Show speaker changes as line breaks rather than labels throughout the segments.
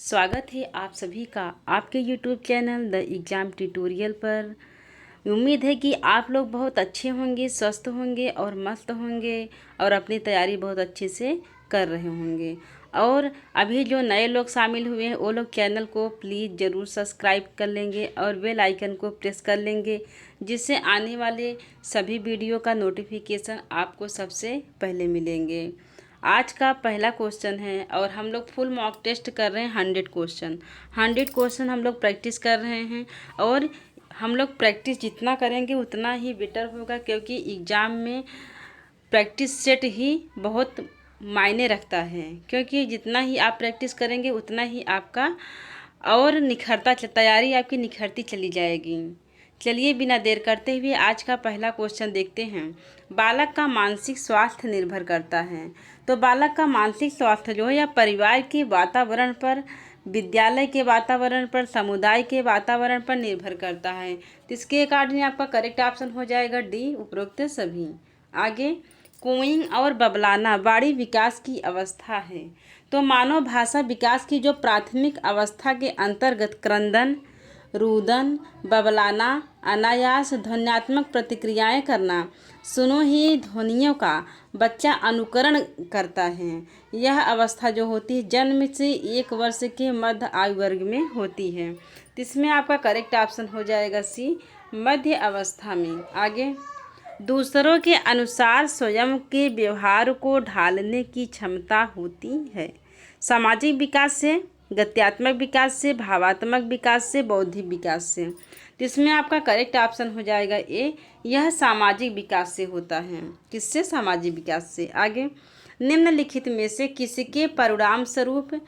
स्वागत है आप सभी का आपके YouTube channel the exam tutorial पर। उम्मीद है कि आप लोग बहुत अच्छे होंगे, स्वस्थ होंगे और मस्त होंगे और अपनी तैयारी बहुत अच्छे से कर रहे होंगे। और अभी जो नए लोग शामिल हुए हैं वो लोग चैनल को प्लीज़ ज़रूर सब्सक्राइब कर लेंगे और बेल आइकन को प्रेस कर लेंगे, जिससे आने वाले सभी वीडियो का नोटिफिकेशन आपको सबसे पहले मिलेंगे। आज का पहला क्वेश्चन है और हम लोग फुल मॉक टेस्ट कर रहे हैं। 100 क्वेश्चन हम लोग प्रैक्टिस कर रहे हैं और हम लोग प्रैक्टिस जितना करेंगे उतना ही बेटर होगा, क्योंकि एग्ज़ाम में प्रैक्टिस सेट ही बहुत मायने रखता है। क्योंकि जितना ही आप प्रैक्टिस करेंगे उतना ही आपका और तैयारी आपकी निखरती चली जाएगी। चलिए बिना देर करते हुए आज का पहला क्वेश्चन देखते हैं। बालक का मानसिक स्वास्थ्य निर्भर करता है। तो बालक का मानसिक स्वास्थ्य जो है या परिवार के वातावरण पर, विद्यालय के वातावरण पर, समुदाय के वातावरण पर निर्भर करता है। तो इसके अकॉर्डिंग आपका करेक्ट ऑप्शन हो जाएगा डी, उपरोक्त सभी। आगे, कूइंग और बबलाना वाणी विकास की अवस्था है। तो मानव भाषा विकास की जो प्राथमिक अवस्था के अंतर्गत क्रंदन, रुदन, बबलाना, अनायास ध्वन्यात्मक प्रतिक्रियाएं करना, सुनो ही ध्वनियों का बच्चा अनुकरण करता है। यह अवस्था जो होती है जन्म से 1 वर्ष के मध्य आयु वर्ग में होती है। तो इसमें आपका करेक्ट ऑप्शन हो जाएगा सी, मध्य अवस्था में। आगे, दूसरों के अनुसार स्वयं के व्यवहार को ढालने की क्षमता होती है। सामाजिक विकास से, गत्यात्मक विकास से, भावात्मक विकास से, बौद्धिक विकास से। तो इसमें आपका करेक्ट ऑप्शन हो जाएगा ए, यह सामाजिक विकास से होता है। किससे? सामाजिक विकास से। आगे, निम्नलिखित में से किसके परिणाम स्वरूप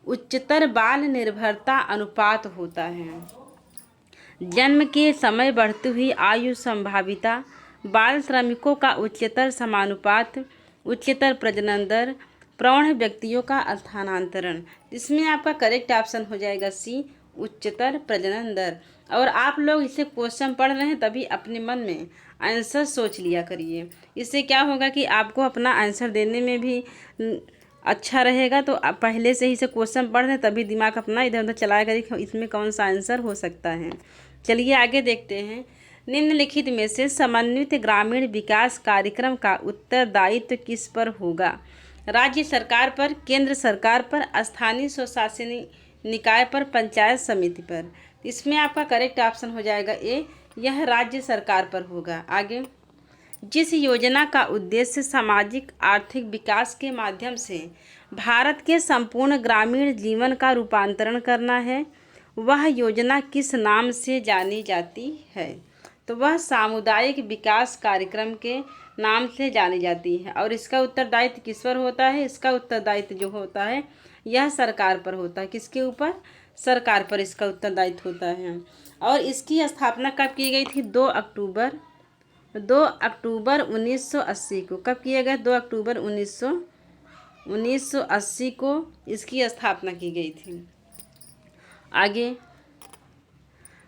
उच्चतर बाल निर्भरता अनुपात होता है? जन्म के समय बढ़ती हुई आयु संभाविता, बाल श्रमिकों का उच्चतर समानुपात, उच्चतर प्रजनन दर, प्रौढ़ व्यक्तियों का स्थानांतरण। इसमें आपका करेक्ट ऑप्शन हो जाएगा सी, उच्चतर प्रजनन दर। और आप लोग इसे क्वेश्चन पढ़ रहे हैं तभी अपने मन में आंसर सोच लिया करिए। इससे क्या होगा कि आपको अपना आंसर देने में भी अच्छा रहेगा। तो आप पहले से ही से क्वेश्चन पढ़ रहे हैं तभी दिमाग अपना इधर उधर चलाया करिए इसमें कौन सा आंसर हो सकता है। चलिए आगे देखते हैं। निम्नलिखित में से समन्वित ग्रामीण विकास कार्यक्रम का उत्तरदायित्व किस पर होगा? राज्य सरकार पर, केंद्र सरकार पर, स्थानीय स्वशासी निकाय पर, पंचायत समिति पर। इसमें आपका करेक्ट ऑप्शन हो जाएगा ए, यह राज्य सरकार पर होगा। आगे, जिस योजना का उद्देश्य सामाजिक आर्थिक विकास के माध्यम से भारत के संपूर्ण ग्रामीण जीवन का रूपांतरण करना है, वह योजना किस नाम से जानी जाती है? तो वह सामुदायिक विकास कार्यक्रम के नाम से जानी जाती है। और इसका उत्तरदायित्व किस पर होता है? इसका उत्तरदायित्व जो होता है यह सरकार पर होता है। किसके ऊपर? सरकार पर इसका उत्तरदायित्व होता है। और इसकी स्थापना कब की गई थी? 2 अक्टूबर 1980 को। कब किया गया? 2 अक्टूबर 1980 को इसकी स्थापना की गई थी। आगे,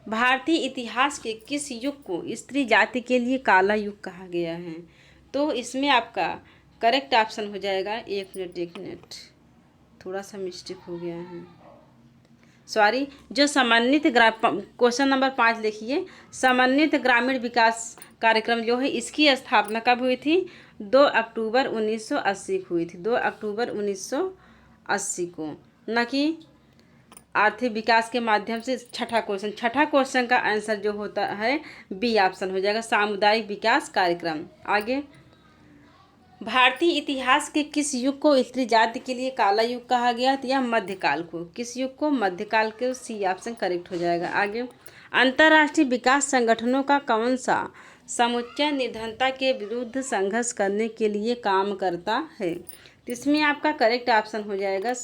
भारतीय इतिहास के किस युग को स्त्री जाति के लिए काला युग कहा गया है? तो इसमें आपका करेक्ट ऑप्शन हो जाएगा, एक मिनट थोड़ा सा मिस्टेक हो गया है, सॉरी। जो समन्वित क्वेश्चन नंबर 5 देखिए, समन्वित ग्रामीण विकास कार्यक्रम जो है इसकी स्थापना कब हुई थी? 2 अक्टूबर 1980 को हुई थी। 2 अक्टूबर 1980 को, न कि आर्थिक विकास के माध्यम से। छठा क्वेश्चन का आंसर जो होता है बी ऑप्शन हो जाएगा, सामुदायिक विकास कार्यक्रम। आगे, भारतीय इतिहास के किस युग को स्त्री जाति के लिए काला युग कहा गया? तो यह मध्यकाल को। किस युग को? मध्यकाल के। सी ऑप्शन करेक्ट हो जाएगा। आगे, अंतर्राष्ट्रीय विकास संगठनों का कौन सा समुच्चय निर्धनता के विरुद्ध संघर्ष करने के लिए काम करता है? तो इसमें आपका करेक्ट ऑप्शन हो जाएगा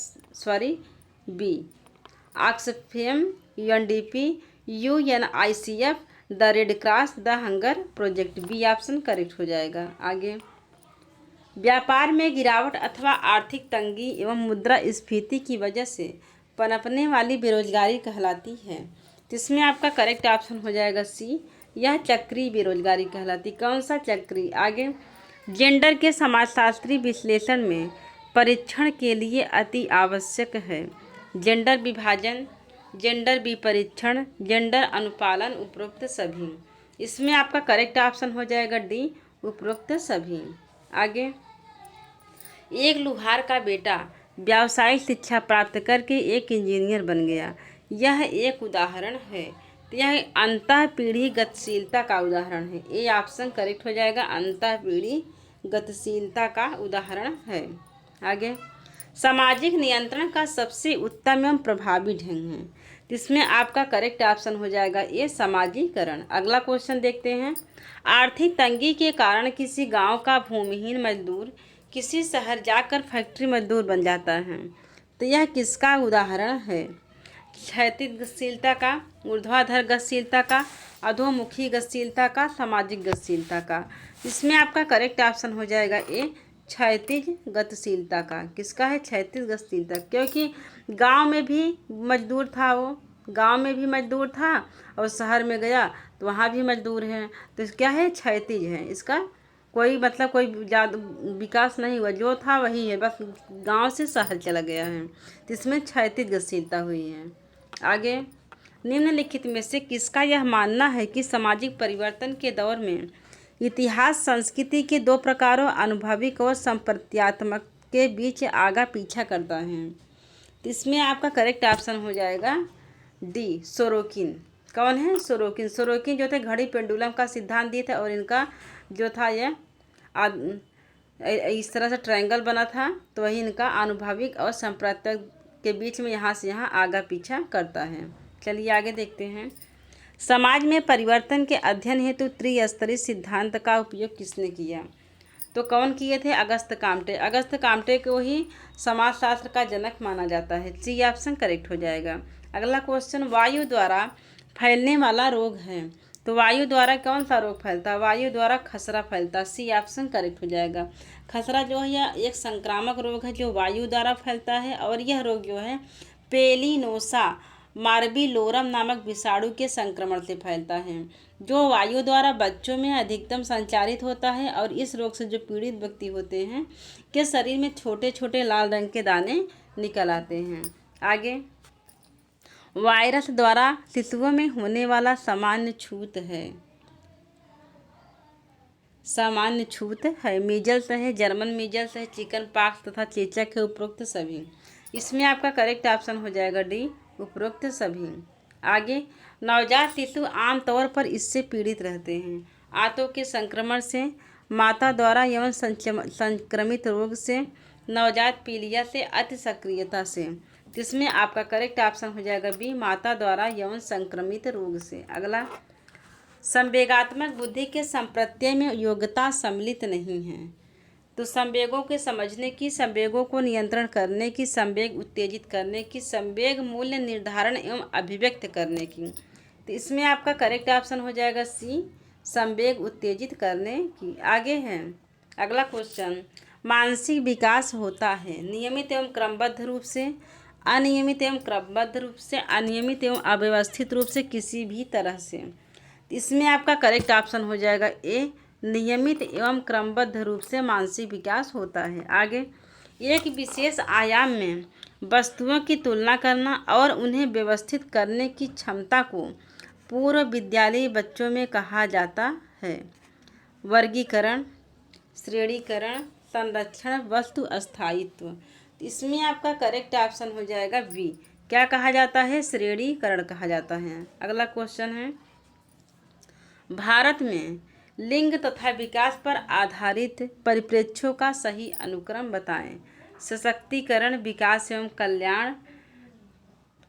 B, Oxfam, UNDP, UNICEF, the Red Cross, the Hunger Project. B option correct हो जाएगा। आगे, व्यापार में गिरावट अथवा आर्थिक तंगी एवं मुद्रास्फीति की वजह से पनपने वाली बेरोजगारी कहलाती है। तो इसमें आपका करेक्ट ऑप्शन हो जाएगा सी, यह चक्रीय बेरोजगारी कहलाती। कौन सा? चक्रीय। आगे, जेंडर के समाजशास्त्री विश्लेषण में परीक्षण के लिए अति आवश्यक है। जेंडर विभाजन, जेंडर विपरीक्षण, जेंडर अनुपालन, उपरोक्त सभी। इसमें आपका करेक्ट ऑप्शन हो जाएगा डी, उपरोक्त सभी। आगे, एक लुहार का बेटा व्यावसायिक शिक्षा प्राप्त करके एक इंजीनियर बन गया, यह एक उदाहरण है। तो यह अंतः पीढ़ी गतिशीलता का उदाहरण है। ये ऑप्शन करेक्ट हो जाएगा, अंतः पीढ़ी गतिशीलता का उदाहरण है। आगे, सामाजिक नियंत्रण का सबसे उत्तम एवं प्रभावी ढंग है। इसमें आपका करेक्ट ऑप्शन हो जाएगा ये समाजीकरण। अगला क्वेश्चन देखते हैं। आर्थिक तंगी के कारण किसी गांव का भूमिहीन मजदूर किसी शहर जाकर फैक्ट्री मजदूर बन जाता है, तो यह किसका उदाहरण है? क्षैतिज गतिशीलता का, ऊर्ध्वाधर गतिशीलता का, अधोमुखी गतिशीलता का, सामाजिक गतिशीलता का। इसमें आपका करेक्ट ऑप्शन हो जाएगा ए, क्षैतिज गतिशीलता का। किसका है? क्षैतिज गतिशीलता। क्योंकि गांव में भी मजदूर था, वो गांव में भी मजदूर था और शहर में गया तो वहाँ भी मजदूर है, तो क्या है? क्षैतिज है। इसका कोई मतलब कोई ज़्यादा विकास नहीं हुआ, जो था वही है, बस गांव से शहर चला गया है, तो इसमें क्षैतिज गतिशीलता हुई है। आगे, निम्नलिखित में से किसका यह मानना है कि सामाजिक परिवर्तन के दौर में इतिहास संस्कृति के दो प्रकारों अनुभविक और संप्रत्यात्मक के बीच आगा पीछा करता है? तो इसमें आपका करेक्ट ऑप्शन हो जाएगा डी, सोरोकिन। कौन है? सोरोकिन। सोरोकिन जो थे घड़ी पेंडुलम का सिद्धांत दिए थे और इनका जो था यह इस तरह से ट्रायंगल बना था, तो वही इनका अनुभविक और संप्रत्यात्मक के बीच में यहाँ से यहाँ आगा पीछा करता है। चलिए आगे देखते हैं। समाज में परिवर्तन के अध्ययन हेतु त्रिस्तरीय सिद्धांत का उपयोग किसने किया? तो कौन किए थे? Auguste Comte. अगस्त काम्टे को ही समाजशास्त्र का जनक माना जाता है। सी ऑप्शन करेक्ट हो जाएगा। अगला क्वेश्चन, वायु द्वारा फैलने वाला रोग है, तो वायु द्वारा कौन सा रोग फैलता है? वायु द्वारा खसरा फैलता। सी ऑप्शन करेक्ट हो जाएगा। खसरा जो है यह एक संक्रामक रोग है जो वायु द्वारा फैलता है, और यह रोग जो है पेलिनोसा मार्बिलोरम नामक विषाणु के संक्रमण से फैलता है, जो वायु द्वारा बच्चों में अधिकतम संचारित होता है। और इस रोग से जो पीड़ित व्यक्ति होते हैं के शरीर में छोटे छोटे लाल रंग के दाने निकल आते हैं। आगे, वायरस द्वारा शिशुओं में होने वाला सामान्य छूत है, सामान्य छूत है, मीजल्स है, जर्मन मीजल्स है, चिकन पॉक्स तथा चेचक है, उपरोक्त सभी। इसमें आपका करेक्ट ऑप्शन हो जाएगा डी, उपरोक्त सभी। आगे, नवजात शिशु आमतौर पर इससे पीड़ित रहते हैं। आंतों के संक्रमण से, माता द्वारा यौन संक्रमित रोग से, नवजात पीलिया से, अति सक्रियता से। इसमें आपका करेक्ट ऑप्शन हो जाएगा बी, माता द्वारा यौन संक्रमित रोग से। अगला, संवेगात्मक बुद्धि के संप्रत्यय में योग्यता सम्मिलित नहीं है, तो संवेगों के समझने की, संवेगों को नियंत्रण करने की, संवेग उत्तेजित करने की, संवेग मूल्य निर्धारण एवं अभिव्यक्त करने की। तो इसमें आपका करेक्ट ऑप्शन हो जाएगा सी, संवेग उत्तेजित करने की। आगे है अगला क्वेश्चन, मानसिक विकास होता है नियमित एवं क्रमबद्ध रूप से, अनियमित एवं क्रमबद्ध रूप से, अनियमित एवं अव्यवस्थित रूप से, किसी भी तरह से। इसमें आपका करेक्ट ऑप्शन हो जाएगा ए, नियमित एवं क्रमबद्ध रूप से मानसिक विकास होता है। आगे, एक विशेष आयाम में वस्तुओं की तुलना करना और उन्हें व्यवस्थित करने की क्षमता को पूर्व विद्यालयी बच्चों में कहा जाता है वर्गीकरण, श्रेणीकरण, संरक्षण, वस्तु अस्थायित्व। इसमें आपका करेक्ट ऑप्शन हो जाएगा बी, क्या कहा जाता है? श्रेणीकरण कहा जाता है। अगला क्वेश्चन है, भारत में लिंग तथा विकास पर आधारित परिप्रेक्ष्यों का सही अनुक्रम बताएं। सशक्तिकरण, विकास एवं कल्याण,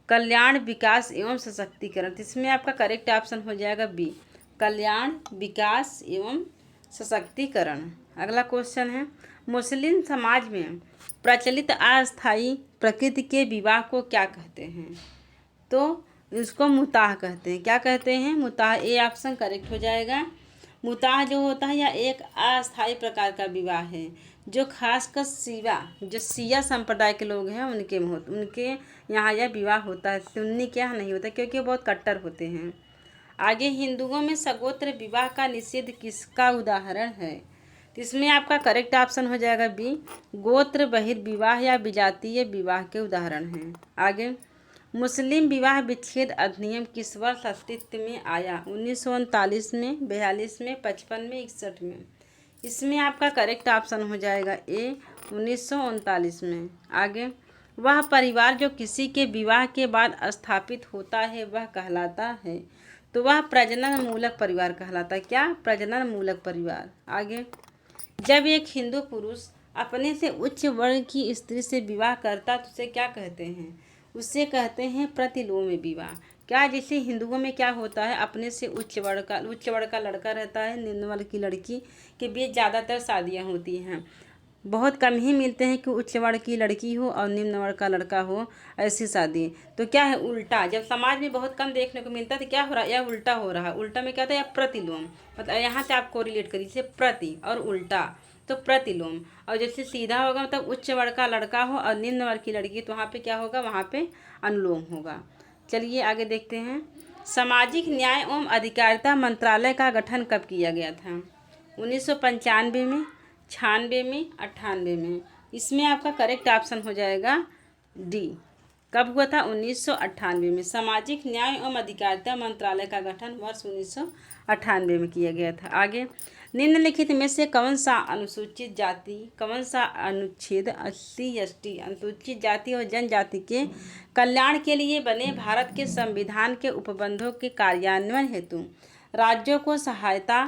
कल्याण, विकास एवं सशक्तिकरण। इसमें आपका करेक्ट ऑप्शन हो जाएगा बी, कल्याण, विकास एवं सशक्तिकरण। अगला क्वेश्चन है, मुस्लिम समाज में प्रचलित अस्थायी प्रकृति के विवाह को क्या कहते हैं? तो इसको मुताह कहते हैं। क्या कहते हैं? मुताह। ए ऑप्शन करेक्ट हो जाएगा। मुताह जो होता है यह एक अस्थायी प्रकार का विवाह है जो खासकर शिया संप्रदाय के लोग हैं उनके यहाँ यह विवाह होता है। सुन्नी के यहाँ नहीं होता क्योंकि वो बहुत कट्टर होते हैं। आगे, हिंदुओं में सगोत्र विवाह का निषेध किसका उदाहरण है? इसमें आपका करेक्ट ऑप्शन हो जाएगा बी, गोत्र बहिर्विवाह या विजातीय विवाह के उदाहरण हैं। आगे, मुस्लिम विवाह विच्छेद अधिनियम किस वर्ष अस्तित्व में आया? 1939 में, 42 में, 55 में, 61 में। इसमें आपका करेक्ट ऑप्शन हो जाएगा ए 1939 में। आगे, वह परिवार जो किसी के विवाह के बाद स्थापित होता है वह कहलाता है, तो वह प्रजनन मूलक परिवार कहलाता है। क्या? प्रजनन मूलक परिवार। आगे, जब एक हिंदू पुरुष अपने से उच्च वर्ग की स्त्री से विवाह करता तो उसे क्या कहते हैं? उसे कहते हैं प्रतिलोम विवाह। क्या? जैसे हिंदुओं में क्या होता है, अपने से उच्च वर्ग का लड़का रहता है, निम्न वर्ग की लड़की के बीच ज़्यादातर शादियाँ होती हैं। बहुत कम ही मिलते हैं कि उच्च वर्ग की लड़की हो और निम्न वर्ग का लड़का हो, ऐसी शादी। तो क्या है, उल्टा। जब समाज में बहुत कम देखने को मिलता है तो क्या हो रहा है, यह उल्टा हो रहा है। उल्टा में क्या होता है, यह प्रतिलोम। मतलब यहाँ से आपको रिलेट करिए, जैसे प्रति और उल्टा, तो प्रतिलोम। और जैसे सीधा होगा मतलब उच्च वर्ग का लड़का हो और निम्न वर्ग की लड़की, तो वहाँ पे क्या होगा, वहाँ पे अनुलोम होगा। चलिए आगे देखते हैं। सामाजिक न्याय एवं अधिकारिता मंत्रालय का गठन कब किया गया था? 1995 में, 96 में, 98 में। इसमें आपका करेक्ट ऑप्शन हो जाएगा डी। कब हुआ था? 1998 में। सामाजिक न्याय एवं अधिकारिता मंत्रालय का गठन वर्ष 1998 में किया गया था। आगे, निम्नलिखित में से कौन सा अनुसूचित जाति, कौन सा अनुच्छेद 80 ST अनुसूचित जाति और जनजाति के कल्याण के लिए बने भारत के संविधान के उपबंधों के कार्यान्वयन हेतु राज्यों को सहायता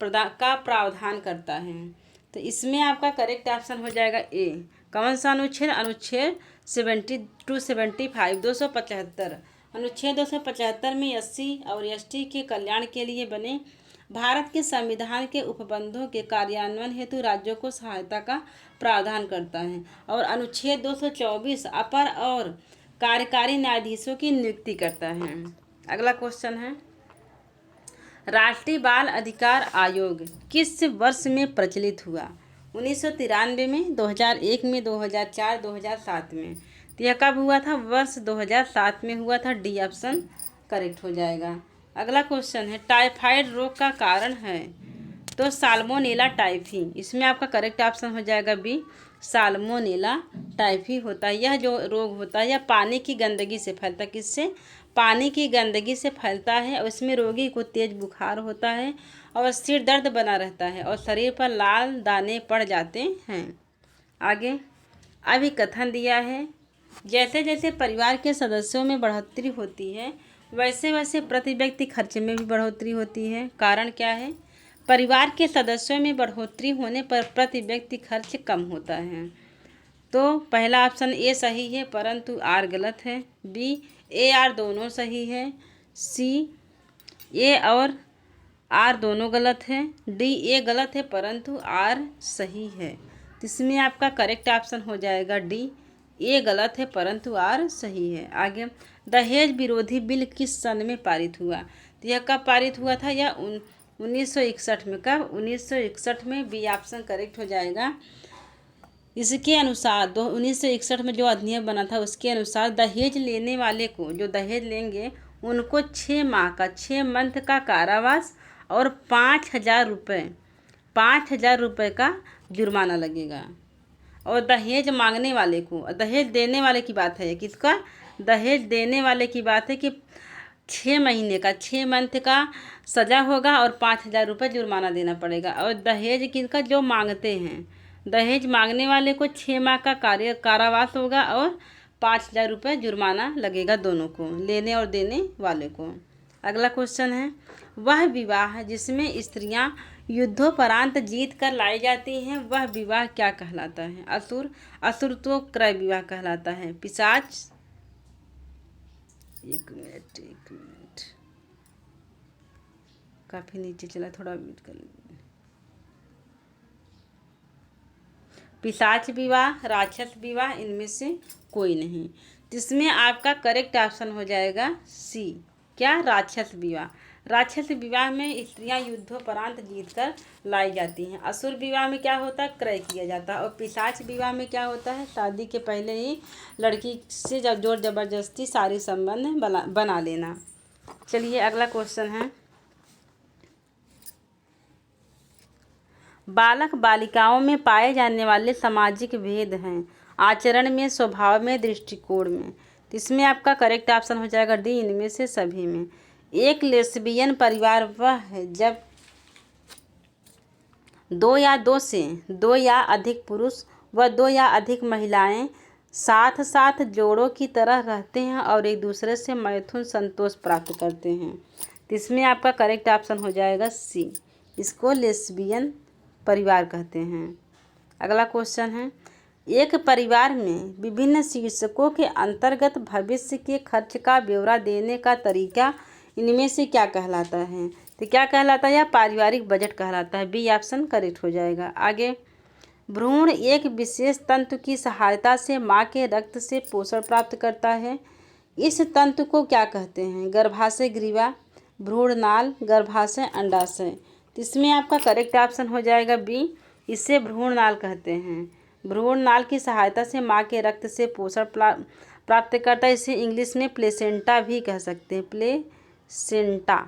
का प्रावधान करता है? तो इसमें आपका करेक्ट ऑप्शन हो जाएगा ए। कौन सा अनुच्छेद? अनुच्छेद 72-75, 275। अनुच्छेद 275 में SC और ST के कल्याण के लिए बने भारत के संविधान के उपबंधों के कार्यान्वयन हेतु राज्यों को सहायता का प्रावधान करता है। और अनुच्छेद 224 अपर और कार्यकारी न्यायाधीशों की नियुक्ति करता है। अगला क्वेश्चन है, राष्ट्रीय बाल अधिकार आयोग किस वर्ष में प्रचलित हुआ? 1993 में, 2001 में, 2004, 2007 में। तो यह कब हुआ था? वर्ष 2007 में हुआ था। डी ऑप्शन करेक्ट हो जाएगा। अगला क्वेश्चन है, टाइफाइड रोग का कारण है? तो साल्मोनेला टाइफी। इसमें आपका करेक्ट ऑप्शन हो जाएगा बी, साल्मोनेला टाइफी होता है। यह जो रोग होता है यह पानी की गंदगी से फैलता है। किससे? पानी की गंदगी से फैलता है। और इसमें रोगी को तेज बुखार होता है और सिर दर्द बना रहता है और शरीर पर लाल दाने पड़ जाते हैं। आगे, अभी कथन दिया है, जैसे जैसे परिवार के सदस्यों में बढ़ोतरी होती है वैसे वैसे प्रति व्यक्ति खर्च में भी बढ़ोतरी होती है। कारण क्या है? परिवार के सदस्यों में बढ़ोतरी होने पर प्रति व्यक्ति खर्च कम होता है। तो पहला ऑप्शन ए सही है परंतु आर गलत है। बी, ए आर दोनों सही है। सी, ए और आर दोनों गलत है। डी, ए गलत है परंतु आर सही है। इसमें आपका करेक्ट ऑप्शन हो जाएगा डी, ए गलत है परंतु आर सही है। आगे, दहेज विरोधी बिल किस सन में पारित हुआ? तो यह कब पारित हुआ था? यह 1961 में। कब? 1961 में। बी ऑप्शन करेक्ट हो जाएगा। इसके अनुसार 1961 में जो अधिनियम बना था उसके अनुसार दहेज लेने वाले को, जो दहेज लेंगे उनको 6 माह का, 6 मंथ का कारावास और 5,000 रुपये का जुर्माना लगेगा। और दहेज मांगने वाले को, दहेज देने वाले की बात है, किसका? दहेज देने वाले की बात है कि 6 महीने का, 6 मंथ का सज़ा होगा और 5,000 रुपये जुर्माना देना पड़ेगा। और दहेज किसका? जो मांगते हैं, दहेज मांगने वाले को 6 माह का कारावास होगा और 5,000 रुपये जुर्माना लगेगा, दोनों को, लेने और देने वाले को। अगला क्वेश्चन है, वह विवाह जिसमें स्त्रियां युद्धोपरांत जीत कर लाई जाती हैं वह विवाह क्या कहलाता है? असुर, असुर तो क्रय विवाह कहलाता है। पिशाच, एक मिनट काफी नीचे चला, थोड़ा वेट कर लीजिए। पिशाच विवाह, राक्षस विवाह, इनमें से कोई नहीं। जिसमें आपका करेक्ट ऑप्शन हो जाएगा सी। क्या? राक्षस विवाह। राक्षस विवाह में स्त्रियां युद्धोपरांत जीतकर लाई जाती हैं। असुर विवाह में क्या होता है? क्रय किया जाता है। और पिशाच विवाह में क्या होता है? शादी के पहले ही लड़की से जब जोर जबरदस्ती सारी संबंध बना लेना। चलिए अगला क्वेश्चन है, बालक बालिकाओं में पाए जाने वाले सामाजिक भेद हैं आचरण में, स्वभाव में, दृष्टिकोण में। तो इसमें आपका करेक्ट ऑप्शन हो जाएगा डी, इनमें से सभी में। एक लेस्बियन परिवार वह है जब दो या अधिक पुरुष व दो या अधिक महिलाएं साथ साथ जोड़ों की तरह रहते हैं और एक दूसरे से मैथुन संतोष प्राप्त करते हैं। तो इसमें आपका करेक्ट ऑप्शन हो जाएगा सी, इसको लेस्बियन परिवार कहते हैं। अगला क्वेश्चन है, एक परिवार में विभिन्न शीर्षकों के अंतर्गत भविष्य के खर्च का ब्यौरा देने का तरीका इनमें से क्या कहलाता है? तो क्या कहलाता है? या पारिवारिक बजट कहलाता है। बी ऑप्शन करेक्ट हो जाएगा। आगे, भ्रूण एक विशेष तंतु की सहायता से माँ के रक्त से पोषण प्राप्त करता है। इस तंतु को क्या कहते हैं? गर्भाशय ग्रीवा, भ्रूणनाल, गर्भाशय अंडाशय। तो इसमें आपका करेक्ट ऑप्शन हो जाएगा बी, इसे भ्रूणनाल कहते हैं। भ्रूणनाल की सहायता से माँ के रक्त से पोषण प्राप्त करता है। इसे इंग्लिश में प्लेसेंटा भी कह सकते हैं, प्लेसेंटा।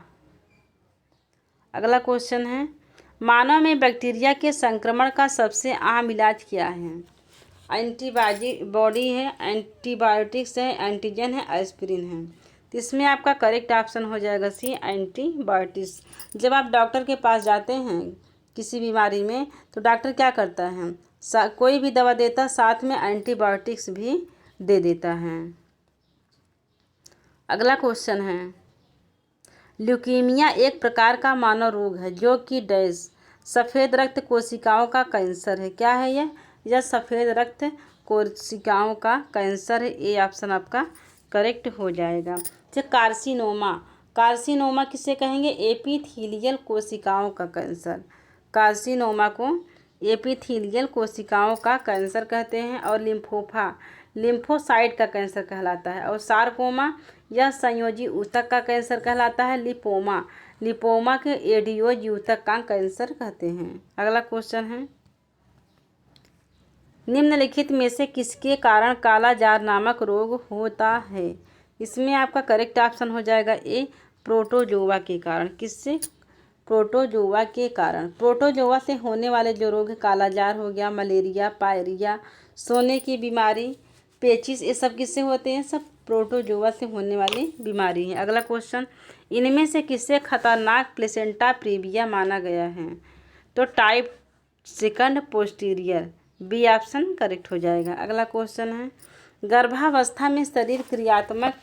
अगला क्वेश्चन है, मानव में बैक्टीरिया के संक्रमण का सबसे आम इलाज क्या है? एंटीबॉडी है, एंटीबायोटिक्स है, एंटीजन है, एस्पिरिन है। तो इसमें आपका करेक्ट ऑप्शन हो जाएगा सी, एंटीबायोटिक्स। जब आप डॉक्टर के पास जाते हैं किसी बीमारी में तो डॉक्टर क्या करता है? कोई भी दवा देता, साथ में एंटीबायोटिक्स भी दे देता है। अगला क्वेश्चन है, ल्यूकीमिया एक प्रकार का मानव रोग है जो कि डैश सफ़ेद रक्त कोशिकाओं का कैंसर है। क्या है यह सफ़ेद रक्त कोशिकाओं का कैंसर है। ए ऑप्शन आपका करेक्ट हो जाएगा। कार्सिनोमा, कार्सिनोमा किसे कहेंगे? एपिथेलियल कोशिकाओं का कैंसर। कार्सिनोमा को एपिथेलियल कोशिकाओं का कैंसर कहते हैं। और लिम्फोसाइट का कैंसर कहलाता है। और सार्कोमा यह संयोजी ऊतक का कैंसर कहलाता है। लिपोमा के एडियोज ऊतक का कैंसर कहते हैं। अगला क्वेश्चन है, निम्नलिखित में से किसके कारण काला जार नामक रोग होता है? इसमें आपका करेक्ट ऑप्शन हो जाएगा ए, प्रोटोजोआ के कारण। किससे? प्रोटोजोआ के कारण। प्रोटोजोआ से होने वाले जो रोग है, काला जार हो गया, मलेरिया, पायरिया, सोने की बीमारी, पेचिस, ये सब किससे होते हैं? सब प्रोटोजोआ से होने वाली बीमारी है। अगला क्वेश्चन, इनमें से किससे खतरनाक प्लेसेंटा प्रीविया माना गया है? तो type second posterior. B option correct हो जाएगा। अगला क्वेश्चन है, गर्भावस्था में शरीर क्रियात्मक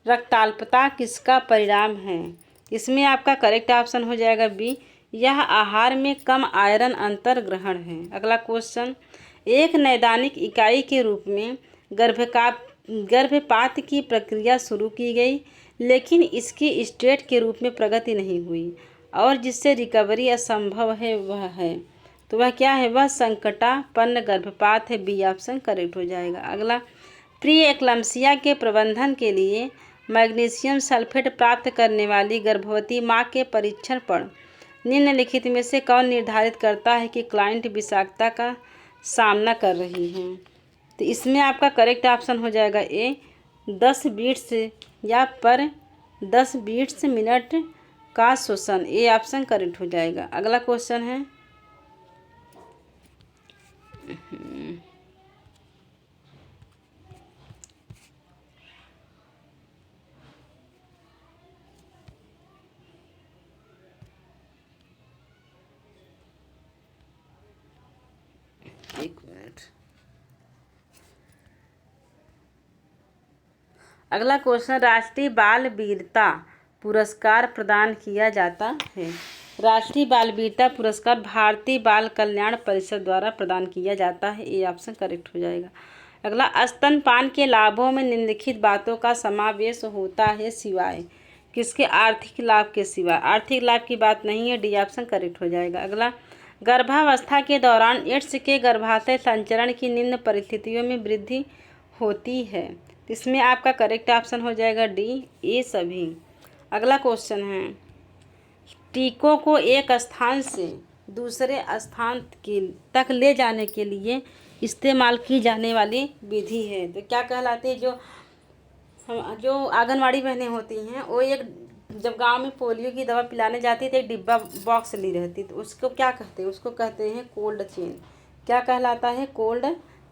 रक्ताल्पता किसका परिणाम है? इसमें आपका करेक्ट ऑप्शन हो जाएगा बी, यह आहार में कम आयरन अंतर्ग्रहण है। अगला क्वेश्चन, एक नैदानिक इकाई के रूप में गर्भपात की प्रक्रिया शुरू की गई, लेकिन इसकी स्टेट के रूप में प्रगति नहीं हुई और जिससे रिकवरी असंभव है वह है। तो वह क्या है? वह संकटापन्न गर्भपात है। बी ऑप्शन करेक्ट हो जाएगा। अगला, प्री एक्लम्सिया के प्रबंधन के लिए मैग्नीशियम सल्फेट प्राप्त करने वाली गर्भवती माँ के परीक्षण पर निम्नलिखित में से कौन निर्धारित करता है कि क्लाइंट विषाक्तता का सामना कर रही है? तो इसमें आपका करेक्ट ऑप्शन हो जाएगा ए, 10 बीट्स या पर 10 बीट्स मिनट का श्वसन। ए ऑप्शन करेक्ट हो जाएगा। अगला क्वेश्चन है, एक मिनट। अगला क्वेश्चन, राष्ट्रीय बाल वीरता पुरस्कार प्रदान किया जाता है। राष्ट्रीय बाल वीरता पुरस्कार भारतीय बाल कल्याण परिषद द्वारा प्रदान किया जाता है। ये ऑप्शन करेक्ट हो जाएगा। अगला, स्तनपान के लाभों में निम्नलिखित बातों का समावेश होता है सिवाय किसके? आर्थिक लाभ के सिवाय। आर्थिक लाभ की बात नहीं है। डी ऑप्शन करेक्ट हो जाएगा। अगला, गर्भावस्था के दौरान एड्स के गर्भाशय संचरण की निम्न परिस्थितियों में वृद्धि होती है। इसमें आपका करेक्ट ऑप्शन हो जाएगा डी, ए सभी। अगला क्वेश्चन है, टीकों को एक स्थान से दूसरे स्थान तक ले जाने के लिए इस्तेमाल की जाने वाली विधि है। तो क्या कहलाती है? जो आंगनवाड़ी बहनें होती हैं वो एक जब गांव में पोलियो की दवा पिलाने जाती थी, एक डिब्बा बॉक्स ली रहती, तो उसको क्या कहते हैं? उसको कहते हैं कोल्ड चेन। क्या कहलाता है? कोल्ड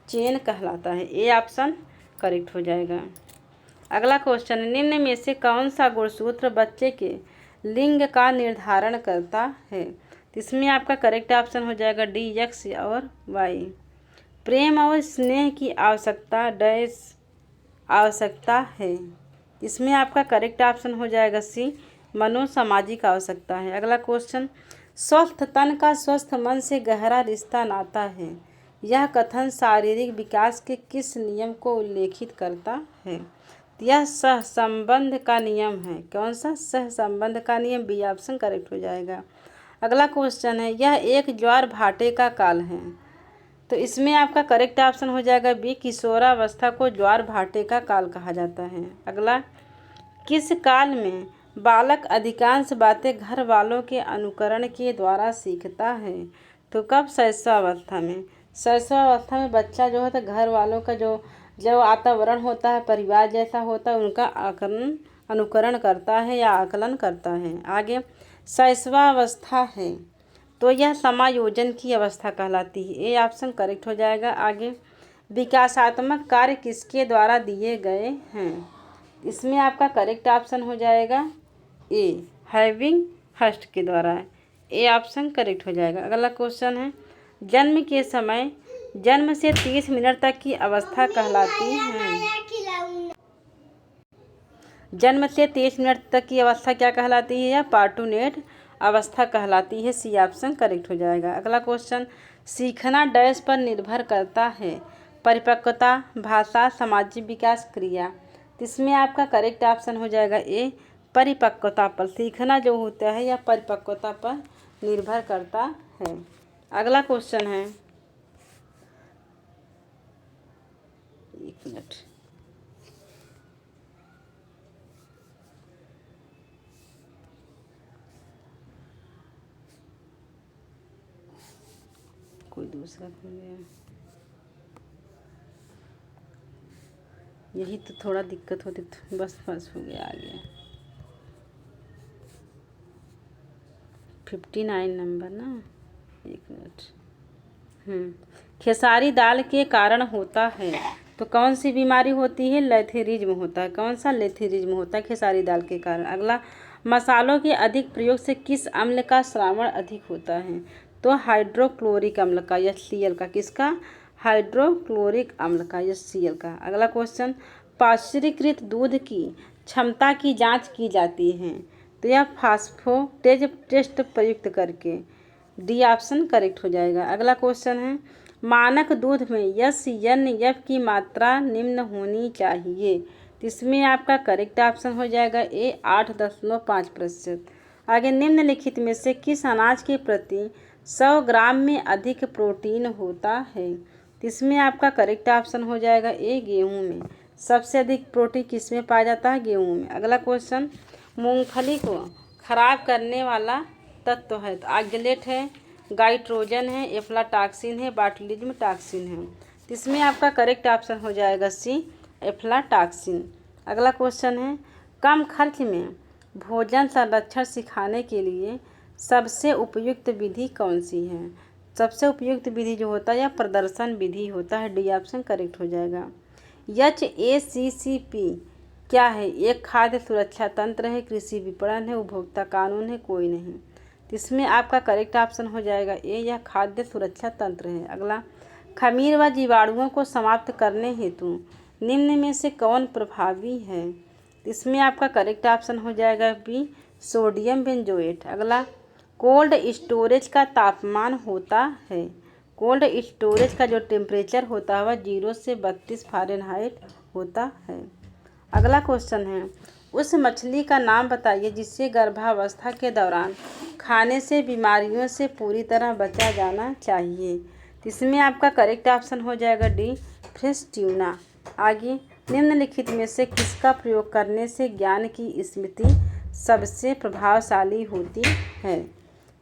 चेन कहलाता है। ए ऑप्शन करेक्ट हो जाएगा। अगला क्वेश्चन है, निम्न में से कौन सा गुणसूत्र बच्चे के लिंग का निर्धारण करता है? तो इसमें आपका करेक्ट ऑप्शन हो जाएगा डी, एक्स और वाई। प्रेम और स्नेह की आवश्यकता डैश आवश्यकता है। इसमें आपका करेक्ट ऑप्शन हो जाएगा सी, मनोसामाजिक आवश्यकता है। अगला क्वेश्चन, स्वस्थ तन का स्वस्थ मन से गहरा रिश्ता नाता है, यह कथन शारीरिक विकास के किस नियम को उल्लेखित करता है? यह सहसंबंध का नियम है। कौन सा? सहसंबंध का नियम, बी ऑप्शन करेक्ट हो जाएगा। अगला क्वेश्चन है, यह एक ज्वार भाटे का काल है। तो इसमें आपका करेक्ट ऑप्शन हो जाएगा बी, किशोरावस्था को ज्वार भाटे का काल कहा जाता है। अगला, किस काल में बालक अधिकांश बातें घर वालों के अनुकरण के द्वारा सीखता है? तो कब? शैशवावस्था में। शैशवावस्था में बच्चा जो है तो घर वालों का जो वातावरण होता है, परिवार जैसा होता है, उनका अनुकरण करता है या आकलन करता है। आगे, शैशवावस्था है तो यह समायोजन की अवस्था कहलाती है। ए ऑप्शन करेक्ट हो जाएगा। आगे, विकासात्मक कार्य किसके द्वारा दिए गए हैं? इसमें आपका करेक्ट ऑप्शन हो जाएगा ए, हैविंग हस्ट के द्वारा। ए ऑप्शन करेक्ट हो जाएगा। अगला क्वेश्चन है, जन्म के समय जन्म से 30 मिनट तक की अवस्था कहलाती है। जन्म से 30 मिनट तक की अवस्था क्या कहलाती है? या पार्टूनेट अवस्था कहलाती है। सी ऑप्शन करेक्ट हो जाएगा। अगला क्वेश्चन, सीखना डैश पर निर्भर करता है? परिपक्वता, भाषा, सामाजिक विकास, क्रिया। इसमें आपका करेक्ट ऑप्शन हो जाएगा ए, परिपक्वता पर। सीखना जो होता है या परिपक्वता पर निर्भर करता है। अगला क्वेश्चन है, एक मिनट, कोई दूसरा हो गया, यही तो थोड़ा दिक्कत होती, तो बस हो गया, आ गया 59 नंबर ना, एक मिनट। खेसारी दाल के कारण होता है, तो कौन सी बीमारी होती है? लेथेरिज्म होता है। कौन सा? लेथेरिज्म होता है खेसारी दाल के कारण। अगला, मसालों के अधिक प्रयोग से किस अम्ल का श्रावण अधिक होता है? तो हाइड्रोक्लोरिक अम्ल का, HCl का। किसका? हाइड्रोक्लोरिक अम्ल का, HCl का। अगला क्वेश्चन, पाश्चुरीकृत दूध की क्षमता की जांच की जाती है, तो यह फास्फोटेज टेस्ट प्रयुक्त करके। डी ऑप्शन करेक्ट हो जाएगा। अगला क्वेश्चन है, मानक दूध में SNF की मात्रा निम्न होनी चाहिए, तो इसमें आपका करेक्ट ऑप्शन हो जाएगा ए, 8.5%। आगे, निम्नलिखित में से किस अनाज के प्रति 100 ग्राम में अधिक प्रोटीन होता है? तो इसमें आपका करेक्ट ऑप्शन हो जाएगा ए, गेहूं में। सबसे अधिक प्रोटीन किस में पाया जाता है? गेहूं में। अगला क्वेश्चन, मूंगफली को खराब करने वाला तत्व है, तो ऑक्जेलेट है, गाइट्रोजन है, एफ्लाटॉक्सिन है, बॉटुलिज्म टॉक्सिन है। तो इसमें आपका करेक्ट ऑप्शन हो जाएगा सी, एफ्लाटॉक्सिन। अगला क्वेश्चन है, कम खर्च में भोजन संरक्षण सिखाने के लिए सबसे उपयुक्त विधि कौन सी है? सबसे उपयुक्त विधि जो होता है या प्रदर्शन विधि होता है। डी ऑप्शन करेक्ट हो जाएगा। HACCP क्या है? एक खाद्य सुरक्षा तंत्र है, कृषि विपणन है, उपभोक्ता कानून है, कोई नहीं। तो इसमें आपका करेक्ट ऑप्शन हो जाएगा ए, यह खाद्य सुरक्षा तंत्र है। अगला, खमीर व जीवाणुओं को समाप्त करने हेतु निम्न में से कौन प्रभावी है? इसमें आपका करेक्ट ऑप्शन हो जाएगा बी, सोडियम बेंजोएट। अगला, कोल्ड स्टोरेज का तापमान होता है, कोल्ड स्टोरेज का जो टेम्परेचर होता है वह 0 से 32 फ़ारेनहाइट होता है। अगला क्वेश्चन है, उस मछली का नाम बताइए जिससे गर्भावस्था के दौरान खाने से बीमारियों से पूरी तरह बचा जाना चाहिए। इसमें आपका करेक्ट ऑप्शन हो जाएगा डी, फ्रेश ट्यूना। आगे, निम्नलिखित में से किसका प्रयोग करने से ज्ञान की स्मृति सबसे प्रभावशाली होती है?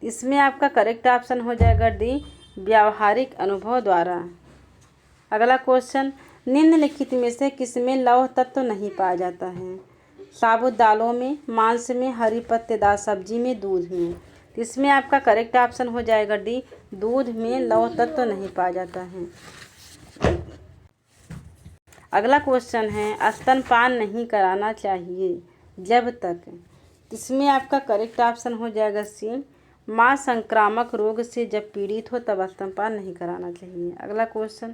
इसमें आपका करेक्ट ऑप्शन हो जाएगा डी, व्यावहारिक अनुभव द्वारा। अगला क्वेश्चन, निम्नलिखित में से किसमें लौह तत्व नहीं पाया जाता है? साबुत दालों में, मांस में, हरी पत्तेदार सब्जी में, दूध में। तो इसमें आपका करेक्ट ऑप्शन हो जाएगा डी, दूध में लौह तत्व नहीं पाया जाता है। अगला क्वेश्चन है स्तनपान नहीं कराना चाहिए जब तक। इसमें आपका करेक्ट ऑप्शन हो जाएगा सी, माँ संक्रामक रोग से जब पीड़ित हो तब स्तनपान नहीं कराना चाहिए। अगला क्वेश्चन,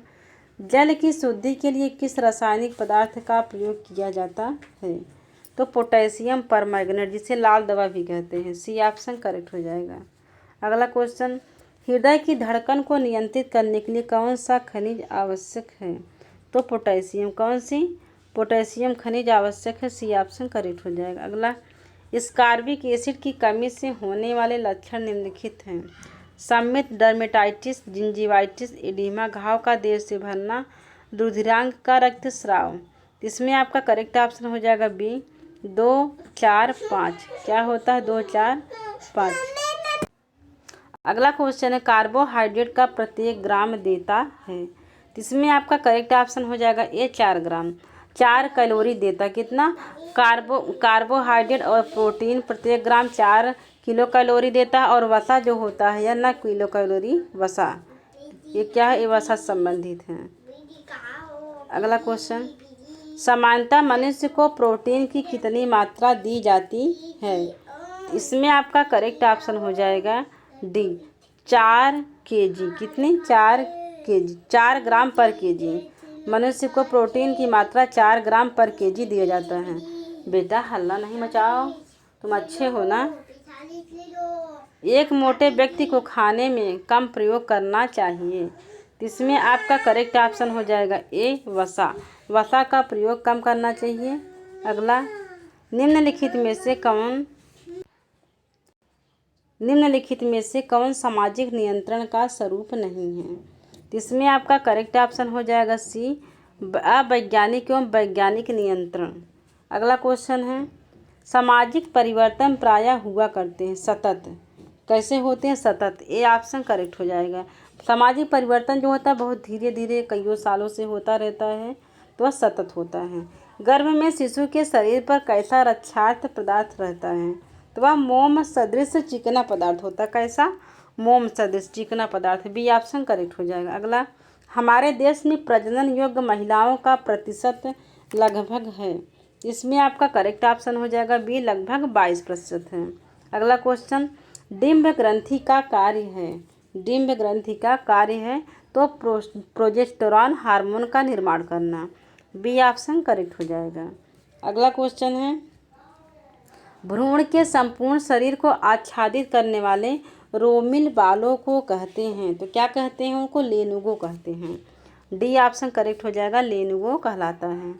जल की शुद्धि के लिए किस रासायनिक पदार्थ का प्रयोग किया जाता है? तो पोटेशियम परमैंगनेट, जिसे लाल दवा भी कहते हैं। सी ऑप्शन करेक्ट हो जाएगा। अगला क्वेश्चन, हृदय की धड़कन को नियंत्रित करने के लिए कौन सा खनिज आवश्यक है? तो पोटेशियम। कौन सी? पोटेशियम खनिज आवश्यक है। सी ऑप्शन करेक्ट हो जाएगा। अगला, स्कार्बिक एसिड की कमी से होने वाले लक्षण निम्नलिखित हैं। सम्मित डर्मेटाइटिस, जिंजीवाइटिस, एडिमा, घाव का देर से भरना, रुधिरांग का रक्तस्राव। इसमें आपका करेक्ट ऑप्शन हो जाएगा बी, 2, 4, 5। क्या होता है 2, 4, 5? अगला क्वेश्चन है कार्बोहाइड्रेट का प्रत्येक ग्राम देता है। इसमें आपका करेक्ट ऑप्शन हो जाएगा ए, 4 ग्राम। 4 कैलोरी देता। कितना? कार्बोहाइड्रेट और प्रोटीन प्रत्येक ग्राम 4 किलो कैलोरी देता है। और वसा जो होता है या ना किलो कैलोरी वसा, ये क्या है? ये वसा संबंधित है। अगला क्वेश्चन, सामान्यतः मनुष्य को प्रोटीन की कितनी मात्रा दी जाती है? इसमें आपका करेक्ट ऑप्शन हो जाएगा डी, 4 केजी। कितनी? 4 केजी, 4 ग्राम पर केजी। मनुष्य को प्रोटीन की मात्रा 4 ग्राम पर केजी दिया जाता है। बेटा हल्ला नहीं मचाओ, तुम अच्छे हो ना। एक मोटे व्यक्ति को खाने में कम प्रयोग करना चाहिए। इसमें आपका करेक्ट ऑप्शन हो जाएगा ए, वसा। वसा का प्रयोग कम करना चाहिए। अगला, निम्नलिखित में से कौन सामाजिक नियंत्रण का स्वरूप नहीं है? इसमें आपका करेक्ट ऑप्शन हो जाएगा सी, अवैज्ञानिक एवं वैज्ञानिक नियंत्रण। अगला क्वेश्चन है, सामाजिक परिवर्तन प्रायः हुआ करते हैं सतत। कैसे होते हैं? सतत। ए ऑप्शन करेक्ट हो जाएगा। सामाजिक परिवर्तन जो होता है बहुत धीरे धीरे कईयों सालों से होता रहता है, तो वह सतत होता है। गर्भ में शिशु के शरीर पर कैसा रक्षार्थ पदार्थ रहता है? तो वह मोम सदृश चिकना पदार्थ होता है। कैसा? मोम सदृश चिकना पदार्थ। बी ऑप्शन करेक्ट हो जाएगा। अगला, हमारे देश में प्रजनन योग्य महिलाओं का प्रतिशत लगभग है। इसमें आपका करेक्ट ऑप्शन हो जाएगा बी, लगभग 22% है। अगला क्वेश्चन, डिंब ग्रंथि का कार्य है। डिंब ग्रंथि का कार्य है तो प्रोजेस्टेरॉन हार्मोन का निर्माण करना। बी ऑप्शन करेक्ट हो जाएगा। अगला क्वेश्चन है, भ्रूण के संपूर्ण शरीर को आच्छादित करने वाले रोमिल बालों को कहते हैं। तो क्या कहते हैं? उनको लेनुगो कहते हैं। डी ऑप्शन करेक्ट हो जाएगा, लेनुगो कहलाता है।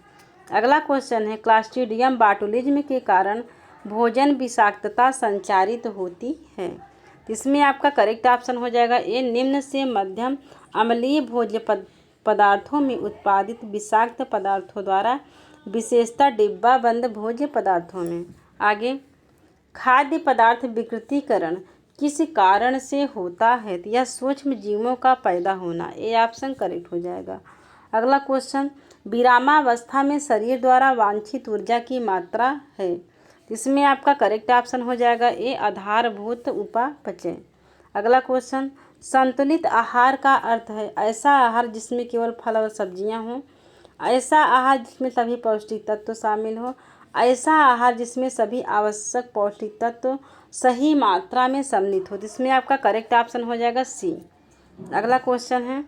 अगला क्वेश्चन है, क्लास्ट्रीडियम बाटुलिज्म के कारण भोजन विषाक्तता संचारित होती है। इसमें आपका करेक्ट ऑप्शन हो जाएगा ए, निम्न से मध्यम अम्लीय भोज्य पदार्थों में उत्पादित विषाक्त पदार्थों द्वारा, विशेषतः डिब्बाबंद भोज्य पदार्थों में। आगे, खाद्य पदार्थ विकृतीकरण किस कारण से होता है? तो यह सूक्ष्म जीवों का पैदा होना। ए ऑप्शन करेक्ट हो जाएगा। अगला क्वेश्चन, विरामावस्था में शरीर द्वारा वांछित ऊर्जा की मात्रा है। इसमें आपका करेक्ट ऑप्शन हो जाएगा ए, आधारभूत उपापचय। अगला क्वेश्चन, संतुलित आहार का अर्थ है ऐसा आहार जिसमें केवल फल और सब्जियां हों, ऐसा आहार जिसमें सभी पौष्टिक तत्व शामिल हो, ऐसा आहार जिसमें सभी आवश्यक पौष्टिक तत्व सही मात्रा में सम्मिलित हो। इसमें आपका करेक्ट ऑप्शन हो जाएगा सी। अगला क्वेश्चन है,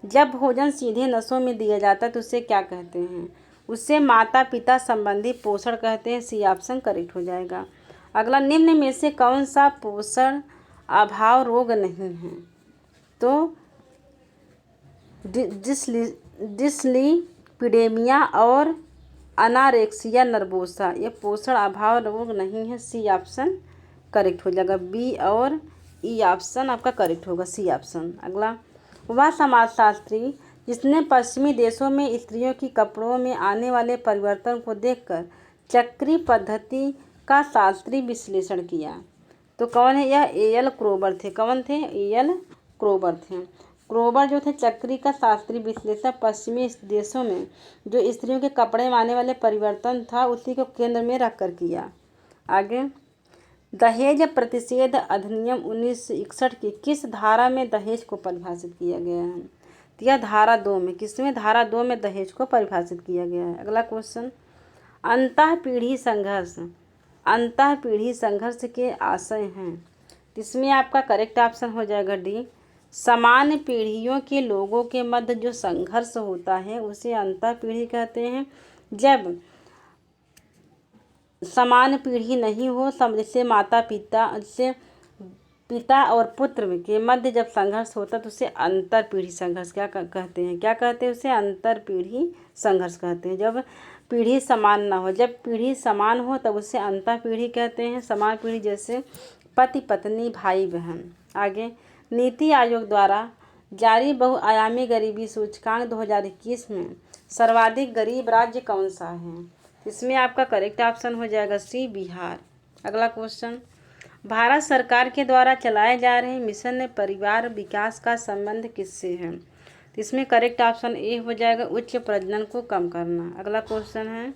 जब भोजन सीधे नसों में दिया जाता है तो उसे क्या कहते हैं? उसे माता पिता संबंधी पोषण कहते हैं। सी ऑप्शन करेक्ट हो जाएगा। अगला, निम्न में से कौन सा पोषण अभाव रोग नहीं है? तो डिस्लीपिडेमिया और अनारेक्सिया नर्वोसा, ये पोषण अभाव रोग नहीं है। सी ऑप्शन करेक्ट हो जाएगा। बी और ई ऑप्शन आपका करेक्ट होगा, सी ऑप्शन। अगला, वह समाजशास्त्री जिसने पश्चिमी देशों में स्त्रियों की कपड़ों में आने वाले परिवर्तन को देखकर चक्री पद्धति का शास्त्रीय विश्लेषण किया, तो कौन है यह? ए.एल. क्रोबर थे। कौन थे? ए.एल. क्रोबर थे। क्रोबर जो थे चक्री का शास्त्रीय विश्लेषण पश्चिमी देशों में जो स्त्रियों के कपड़े में आने वाले परिवर्तन था उसी को केंद्र में रखकर किया। आगे, दहेज प्रतिषेध अधिनियम 1961 की किस धारा में दहेज को परिभाषित किया गया है? या धारा 2 में, किसमें? धारा 2 में दहेज को परिभाषित किया गया है। अगला क्वेश्चन, अंतःपीढ़ी संघर्ष, अंतःपीढ़ी संघर्ष के आशय हैं। इसमें आपका करेक्ट ऑप्शन हो जाएगा डी, समान पीढ़ियों के लोगों के मध्य जो संघर्ष होता है उसे अंतःपीढ़ी कहते हैं। जब समान पीढ़ी नहीं हो, जैसे माता पिता, जैसे पिता और पुत्र के मध्य जब संघर्ष होता तो उसे अंतर पीढ़ी संघर्ष क्या कहते हैं? क्या कहते हैं उसे? अंतर पीढ़ी संघर्ष कहते हैं। जब पीढ़ी समान ना हो, जब पीढ़ी समान हो तब उसे अंतर पीढ़ी कहते हैं। समान पीढ़ी जैसे पति पत्नी, भाई बहन। आगे, नीति आयोग द्वारा जारी बहुआयामी गरीबी सूचकांक 2021 में सर्वाधिक गरीब राज्य कौन सा है? इसमें आपका करेक्ट ऑप्शन हो जाएगा सी, बिहार। अगला क्वेश्चन, भारत सरकार के द्वारा चलाए जा रहे मिशन परिवार विकास का संबंध किससे है? इसमें करेक्ट ऑप्शन ए हो जाएगा, उच्च प्रजनन को कम करना। अगला क्वेश्चन है,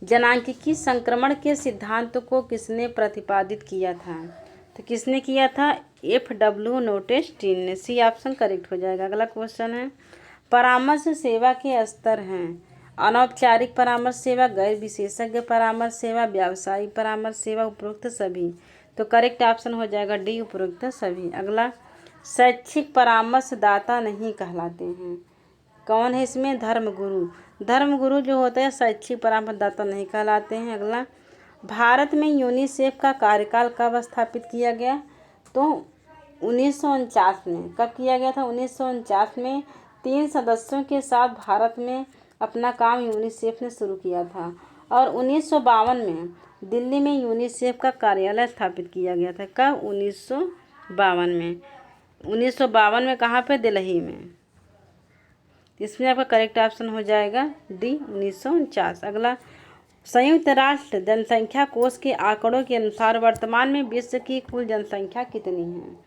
जनांकीय संक्रमण के सिद्धांत को किसने प्रतिपादित किया था? तो किसने किया था? FW नोटेस्टीन ने। सी ऑप्शन करेक्ट हो जाएगा। अगला क्वेश्चन है, परामर्श सेवा के स्तर हैं। अनौपचारिक परामर्श सेवा, गैर विशेषज्ञ परामर्श सेवा, व्यावसायिक परामर्श सेवा, उपरोक्त सभी। तो करेक्ट ऑप्शन हो जाएगा डी, उपरोक्त सभी। अगला, शैक्षिक परामर्श दाता नहीं कहलाते हैं। कौन है इसमें? धर्मगुरु। धर्मगुरु जो होते हैं शैक्षिक परामर्श दाता नहीं कहलाते हैं। अगला, भारत में यूनिसेफ का कार्यकाल कब स्थापित किया गया? तो 1949 में। कब किया गया था? 1949 में 3 सदस्यों के साथ भारत में अपना काम यूनिसेफ ने शुरू किया था। और 1952 में दिल्ली में यूनिसेफ का कार्यालय स्थापित किया गया था। कब? 1952 में। 1952 में कहाँ पे? दिल्ली में। इसमें आपका करेक्ट ऑप्शन हो जाएगा डी, 1949। अगला, संयुक्त राष्ट्र जनसंख्या कोष के आंकड़ों के अनुसार वर्तमान में विश्व की कुल जनसंख्या कितनी है?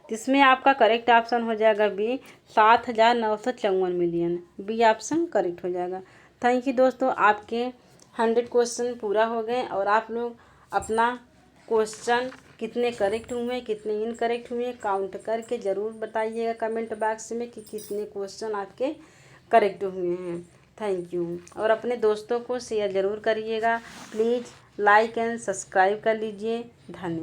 इसमें आपका करेक्ट ऑप्शन हो जाएगा B, 7,954 million. B option correct हो जाएगा। थैंक यू दोस्तों, आपके 100 क्वेश्चन पूरा हो गए और आप लोग अपना क्वेश्चन कितने करेक्ट हुए, कितने इनकरेक्ट हुए, काउंट करके ज़रूर बताइएगा कमेंट बॉक्स में कि कितने क्वेश्चन आपके करेक्ट हुए हैं। Thank you. और अपने दोस्तों को शेयर ज़रूर करिएगा। प्लीज़ लाइक एंड सब्सक्राइब कर लीजिए। धन्यवाद।